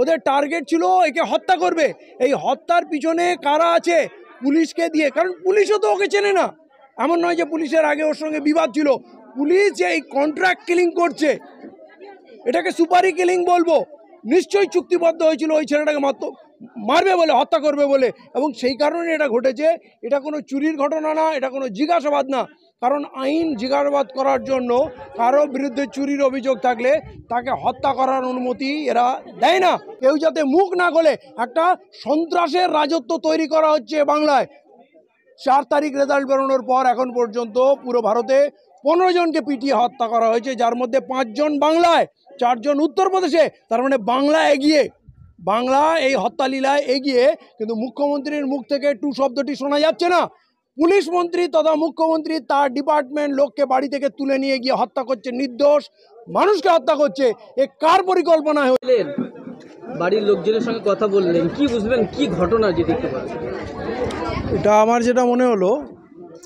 ওদের টার্গেট ছিল একে হত্যা করবে। এই হত্যার পিছনে কারা আছে? পুলিশকে দিয়ে, কারণ পুলিশও তো ওকে চেনে না। এমন নয় যে পুলিশের আগে ওর সঙ্গে বিবাদ ছিল। পুলিশ যে এই কন্ট্রাক্ট কিলিং করছে, এটাকে সুপারি কিলিং বলবো। নিশ্চয়ই চুক্তিবদ্ধ হয়েছিল ওই ছেলেটাকে মারবে বলে, হত্যা করবে বলে, এবং সেই কারণে এটা ঘটেছে। এটা কোনো চুরির ঘটনা না, এটা কোনো জিজ্ঞাসাবাদ না। কারণ আইন জিজ্ঞাসাবাদ করার জন্য কারো বিরুদ্ধে চুরির অভিযোগ থাকলে তাকে হত্যা করার অনুমতি এরা দেয় না। কেউ যাতে মুখ না খোলে, একটা সন্ত্রাসের রাজত্ব তৈরি করা হচ্ছে বাংলায়। 4 তারিখ রেজাল্ট বেরোনোর পর এখন পর্যন্ত পুরো ভারতে 15 জনকে পিটিয়ে হত্যা করা হয়েছে, যার মধ্যে 5 জন বাংলায়, 4 জন উত্তরপ্রদেশে। তার মানে বাংলা এগিয়ে, বাংলা এই হত্যালীলায় এগিয়ে। কিন্তু মুখ্যমন্ত্রীর মুখ থেকে টু শব্দটি শোনা যাচ্ছে না। পুলিশ মন্ত্রী তথা মুখ্যমন্ত্রী তার ডিপার্টমেন্ট লোককে বাড়ি থেকে তুলে নিয়ে গিয়ে হত্যা করছে, নির্দোষ মানুষকে হত্যা করছে। এ কার পরিকল্পনা হলেন? বাড়ির লোকজনের সঙ্গে কথা বললেন, কি বুঝলেন, কি ঘটনা যে দেখতে পাচ্ছেন? এটা আমার যেটা মনে হলো,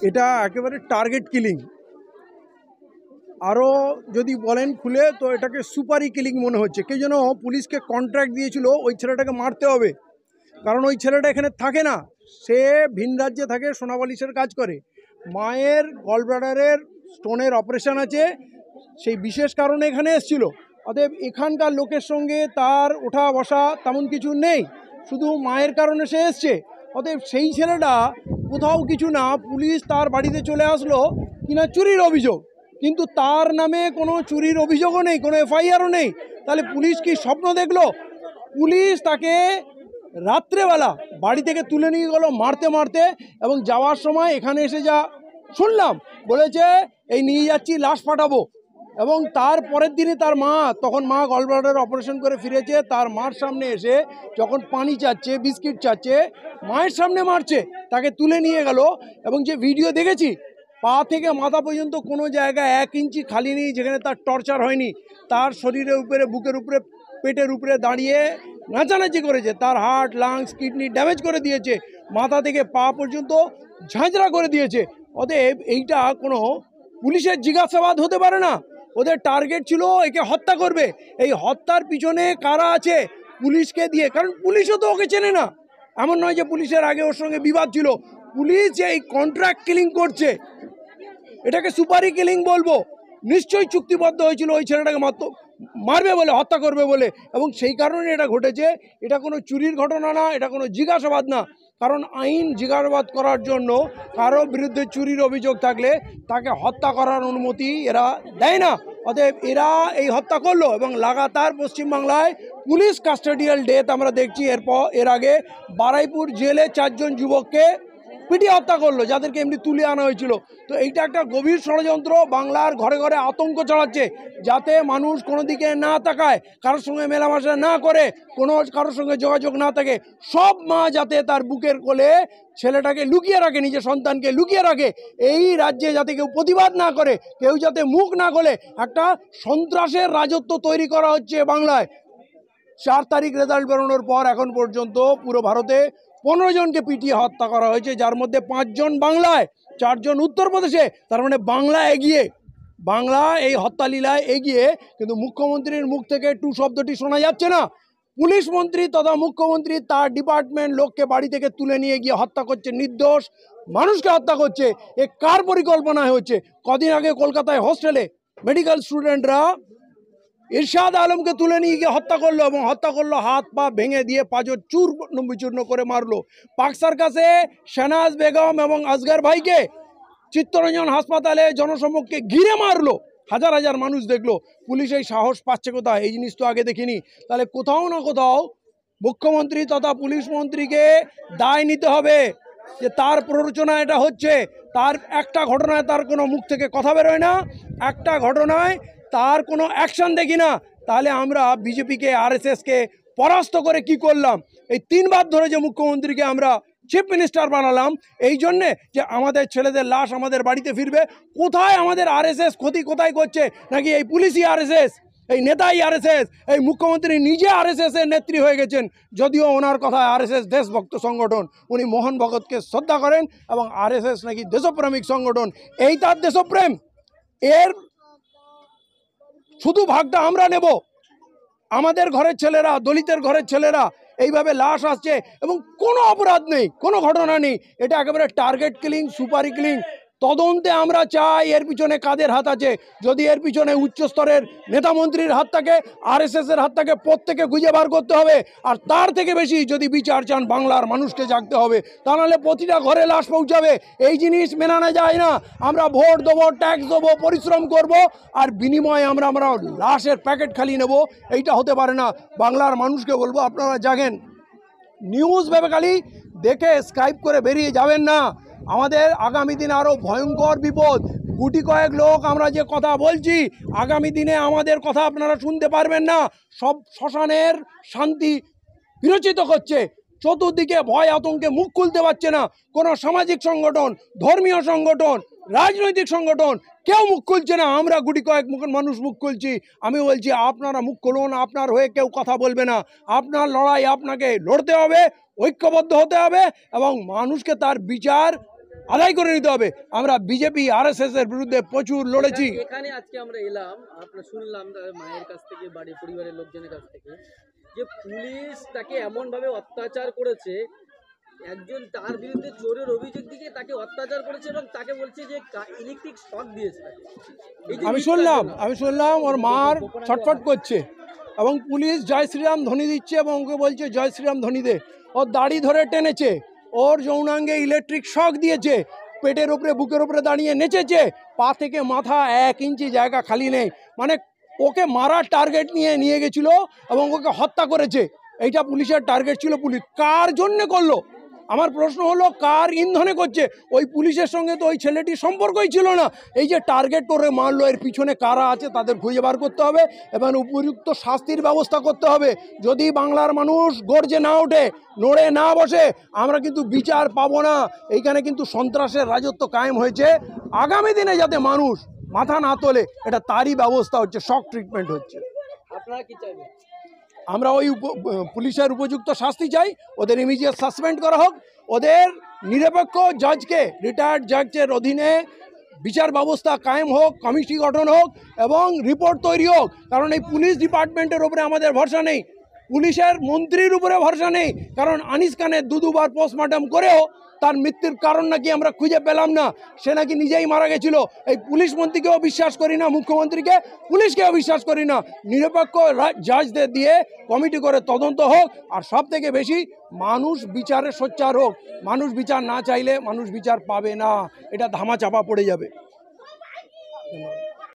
এটা একেবারে টার্গেট কিলিং। আরও যদি বলেন খুলে, তো এটাকে সুপারি কিলিং মনে হচ্ছে। কেউ যেন পুলিশকে কন্ট্রাক্ট দিয়েছিল ওই ছেলেটাকে মারতে হবে, কারণ ওই ছেলেটা এখানে থাকে না, সে ভিন রাজ্যে থাকে, সোনাবালিশের কাজ করে। মায়ের গলব্লাডারের স্টোনের অপারেশন আছে, সেই বিশেষ কারণে এখানে এসেছিল। অতএব এখানকার লোকের সঙ্গে তার ওঠা বসা তেমন কিছু নেই, শুধু মায়ের কারণে সে এসছে। অতএব সেই ছেলেটা কোথাও কিছু না, পুলিশ তার বাড়িতে চলে আসলো কিনা চুরির অভিযোগ, কিন্তু তার নামে কোনো চুরির অভিযোগও নেই, কোনো এফআইআরও নেই। তাহলে পুলিশ কি স্বপ্ন দেখলো? পুলিশ তাকে রাত্রেবেলা বাড়ি থেকে তুলে নিয়ে গেলো মারতে মারতে, এবং যাওয়ার সময় এখানে এসে যা শুনলাম, বলেছে এই নিয়ে যাচ্ছি, লাশ পাঠাবো। এবং তার পরের দিনে তার মা, তখন মা গলব্লাডার অপারেশন করে ফিরেছে, তার মার সামনে এসে যখন পানি চাচ্ছে, বিস্কিট চাচ্ছে, মায়ের সামনে মারছে, তাকে তুলে নিয়ে গেল। এবং যে ভিডিও দেখেছি, পা থেকে মাথা পর্যন্ত কোনো জায়গায় 1 ইঞ্চি খালি নেই যেখানে তার টর্চার হয়নি। তার শরীরের উপরে, বুকের উপরে, পেটের উপরে দাঁড়িয়ে নাচানাচি করেছে। তার হার্ট, লাংস, কিডনি ড্যামেজ করে দিয়েছে, মাথা থেকে পা পর্যন্ত ঝাঁঝরা করে দিয়েছে। অতএব এইটা কোনো পুলিশের জিজ্ঞাসাবাদ হতে পারে না। ওদের টার্গেট ছিল একে হত্যা করবে। এই হত্যার পিছনে কারা আছে? পুলিশকে দিয়ে, কারণ পুলিশও তো ওকে চেনে না। এমন নয় যে পুলিশের আগে ওর সঙ্গে বিবাদ ছিল। পুলিশ যে এই কন্ট্রাক্ট কিলিং করছে, এটাকে সুপারি কিলিং বলবো। নিশ্চয়ই চুক্তিবদ্ধ হয়েছিল ওই ছেলেটাকে মারবে বলে, হত্যা করবে বলে, এবং সেই কারণে এটা ঘটেছে। এটা কোনো চুরির ঘটনা না, এটা কোনো জিজ্ঞাসাবাদ না। কারণ আইন জিজ্ঞাসাবাদ করার জন্য কারো বিরুদ্ধে চুরির অভিযোগ থাকলে তাকে হত্যা করার অনুমতি এরা দেয় না। অতএব এরা এই হত্যা করলো, এবং লাগাতার পশ্চিমবাংলায় পুলিশ কাস্টোডিয়াল ডেথ আমরা দেখছি। এর আগে বারুইপুর জেলে 4 জন যুবককে পিটিয়ে হত্যা করলো, যাদেরকে এমনি তুলে আনা হয়েছিল। তো এইটা একটা গভীর ষড়যন্ত্র, বাংলার ঘরে ঘরে আতঙ্ক ছড়াচ্ছে, যাতে মানুষ কোনো দিকে না তাকায়, কারোর সঙ্গে মেলামেশা না করে, কারোর সঙ্গে যোগাযোগ না থাকে। সব মা যাতে তার বুকের কোলে ছেলেটাকে লুকিয়ে রাখে, নিজের সন্তানকে লুকিয়ে রাখে। এই রাজ্যে যাতে কেউ প্রতিবাদ না করে, কেউ যাতে মুখ না খোলে, একটা সন্ত্রাসের রাজত্ব তৈরি করা হচ্ছে বাংলায়। 4 তারিখ রেজাল্ট বেরোনোর পর এখন পর্যন্ত পুরো ভারতে 15 জনকে পিটিয়ে হত্যা করা হয়েছে, যার মধ্যে 5 জন বাংলায়, 4 জন উত্তরপ্রদেশে। তার মানে বাংলা এগিয়ে, বাংলা এই হত্যালীলায় এগিয়ে। কিন্তু মুখ্যমন্ত্রীর মুখ থেকে টু শব্দটি শোনা যাচ্ছে না। পুলিশ মন্ত্রী তথা মুখ্যমন্ত্রী তার ডিপার্টমেন্ট লোককে বাড়ি থেকে তুলে নিয়ে গিয়ে হত্যা করছে, নির্দোষ মানুষকে হত্যা করছে। এ কার পরিকল্পনায় হচ্ছে? কদিন আগে কলকাতায় হোস্টেলে মেডিকেল স্টুডেন্টরা ইরশাদ আলমকে তুলে নিয়ে গিয়ে হত্যা করলো, এবং হত্যা করলো হাত পা ভেঙে দিয়ে, পাঁজর বিচূর্ণ করে মারলো। পার্ক সার্কাসে শাহনাজ বেগম এবং আসগর ভাইকে চিত্তরঞ্জন হাসপাতালে জনসমক্ষে ঘিরে মারলো, হাজার হাজার মানুষ দেখলো। পুলিশ এই সাহস পাচ্ছে কোথায়? এই জিনিস তো আগে দেখিনি। তাহলে কোথাও না কোথাও মুখ্যমন্ত্রী তথা পুলিশ মন্ত্রীকে দায় নিতে হবে যে তার প্ররোচনা এটা হচ্ছে। তার একটা ঘটনায় তার কোনো মুখ থেকে কথা বেরোয় না, একটা ঘটনায় তার কোনো অ্যাকশন দেখি না। তাহলে আমরা বিজেপিকে, আরএসএসকে পরাস্ত করে কি করলাম? এই 3 বার ধরে যে মুখ্যমন্ত্রীকে আমরা চিফ মিনিস্টার বানালাম, এই জন্যে যে আমাদের ছেলেদের লাশ আমাদের বাড়িতে ফিরবে। কোথায় আমাদের আরএসএস ক্ষতি কোথায় করছে? নাকি এই পুলিশই আরএসএস, এই নেতাই আরএসএস? এই মুখ্যমন্ত্রী নিজে আরএসএসের নেত্রী হয়ে গেছেন, যদিও ওনার কথায় আরএসএস দেশভক্ত সংগঠন। উনি মোহন ভগতকে শ্রদ্ধা করেন, এবং আরএসএস নাকি দেশপ্রেমিক সংগঠন। এই তার দেশপ্রেম? এর শুধু ভাগটা আমরা নেব? আমাদের ঘরের ছেলেরা, দলিতের ঘরের ছেলেরা এইভাবে লাশ আসছে এবং কোনো অপরাধ নেই, কোনো ঘটনা নেই। এটা একেবারে টার্গেট কিলিং, সুপারি কিলিং। তদন্তে আমরা চাই এর পিছনে কাদের হাত আছে। যদি এর পিছনে উচ্চস্তরের নেতা মন্ত্রীর হাত থাকে, আরএসএসের হাত থাকে, প্রত্যেকে খুঁজে বার করতে হবে। আর তার থেকে বেশি যদি বিচার চান, বাংলার মানুষকে জাগতে হবে। তা নাহলে প্রতিটা ঘরে লাশ পৌঁছাবে। এই জিনিস মেনানো যায় না। আমরা ভোট দেবো, ট্যাক্স দেবো, পরিশ্রম করব, আর বিনিময়ে আমরা লাশের প্যাকেট খালি নেব। এইটা হতে পারে না। বাংলার মানুষকে বলবো, আপনারা জাগেন। নিউজ ভেবে খালি দেখে স্কাইপ করে বেরিয়ে যাবেন না। আমাদের আগামী দিনে আরও ভয়ঙ্কর বিপদ। গুটি কয়েক লোক আমরা যে কথা বলছি, আগামী দিনে আমাদের কথা আপনারা শুনতে পারবেন না। সব শ্মশানের শান্তি বিরচিত করছে। চতুর্দিকে ভয় আতঙ্কে মুখ খুলতে পারছে না। কোনো সামাজিক সংগঠন, ধর্মীয় সংগঠন, রাজনৈতিক সংগঠন কেউ মুখ খুলছে না। আমরা গুটি কয়েক মানুষ মুখ খুলছি। আমি বলছি, আপনারা মুখ খুলুন। আপনার হয়ে কেউ কথা বলবে না। আপনার লড়াই আপনাকে লড়তে হবে, ঐক্যবদ্ধ হতে হবে এবং মানুষকে তার বিচার আদায় করে নিতে হবে। আমরা বিজেপি, আরএসএস এর বিরুদ্ধে প্রচুর লড়েছি। এখানে আজকে আমরা এলাম, আপনার শুনলাম তার মায়ের কাছ থেকে, বাড়ির পরিবারের লোকজনের কাছ থেকে, যে পুলিশ তাকে এমন ভাবে অত্যাচার করেছে, একজন তার বিরুদ্ধে চোরের অভিযোগ দিকে তাকে অত্যাচার করেছে এবং তাকে বলছে যে ইলেকট্রিক শক দিয়েছে তাকে। এই যে আমি শুনলাম ওর মার ছটফট করছে এবং পুলিশ জয় শ্রীরাম ধ্বনি দিচ্ছে এবং ওকে বলছে জয় শ্রীরাম ধ্বনি দে। ওর দাড়ি ধরে টেনেছে, ওর যৌনাঙ্গে ইলেকট্রিক শক দিয়েছে, পেটের উপরে, বুকের উপরে দাঁড়িয়ে নেচেছে, পা থেকে মাথা 1 ইঞ্চি জায়গা খালি নেই। মানে ওকে মারার টার্গেট নিয়ে গেছিল এবং ওকে হত্যা করেছে। এইটা পুলিশের টার্গেট ছিল। পুলিশ কার জন্যে করলো? আমার প্রশ্ন হলো, কার ইন্ধনে করছে? ওই পুলিশের সঙ্গে তো ওই ছেলেটির সম্পর্কই ছিল না। এই যে টার্গেট করে মারলো, এর পিছনে কারা আছে তাদের খুঁজে বার করতে হবে এবং উপযুক্ত শাস্তির ব্যবস্থা করতে হবে। যদি বাংলার মানুষ গর্জে না ওঠে, নড়ে না বসে, আমরা কিন্তু বিচার পাবো না। এইখানে কিন্তু সন্ত্রাসের রাজত্ব কায়েম হয়েছে। আগামী দিনে যাতে মানুষ মাথা না তোলে, এটা তারই ব্যবস্থা হচ্ছে, শক ট্রিটমেন্ট হচ্ছে। আপনারা কি চাইবেন? আমরা ওই পুলিশের উপযুক্ত শাস্তি চাই। ওদের ইমিডিয়েট সাসপেন্ড করা হোক। ওদের নিরপেক্ষ জাজকে, রিটায়ার্ড জাজের অধীনে বিচার ব্যবস্থা কায়েম হোক, কমিটি গঠন হোক এবং রিপোর্ট তৈরি হোক। কারণ এই পুলিশ ডিপার্টমেন্টের উপরে আমাদের ভরসা নেই, পুলিশের মন্ত্রীর উপরে ভরসা নেই। কারণ আনিস খানের দুবার পোস্টমর্টম করেও তার মৃত্যুর কারণ নাকি আমরা খুঁজে পেলাম না। সে নাকি নিজেই মারা গেছিল। এই পুলিশ মন্ত্রীকেও বিশ্বাস করি না, মুখ্যমন্ত্রীকে, পুলিশকেও বিশ্বাস করি না। নিরপেক্ষ জাজদের দিয়ে কমিটি করে তদন্ত হোক। আর সব থেকে বেশি মানুষ বিচারে সোচ্চার হোক। মানুষ বিচার না চাইলে মানুষ বিচার পাবে না। এটা ধামাচাপা পড়ে যাবে। ধন্যবাদ।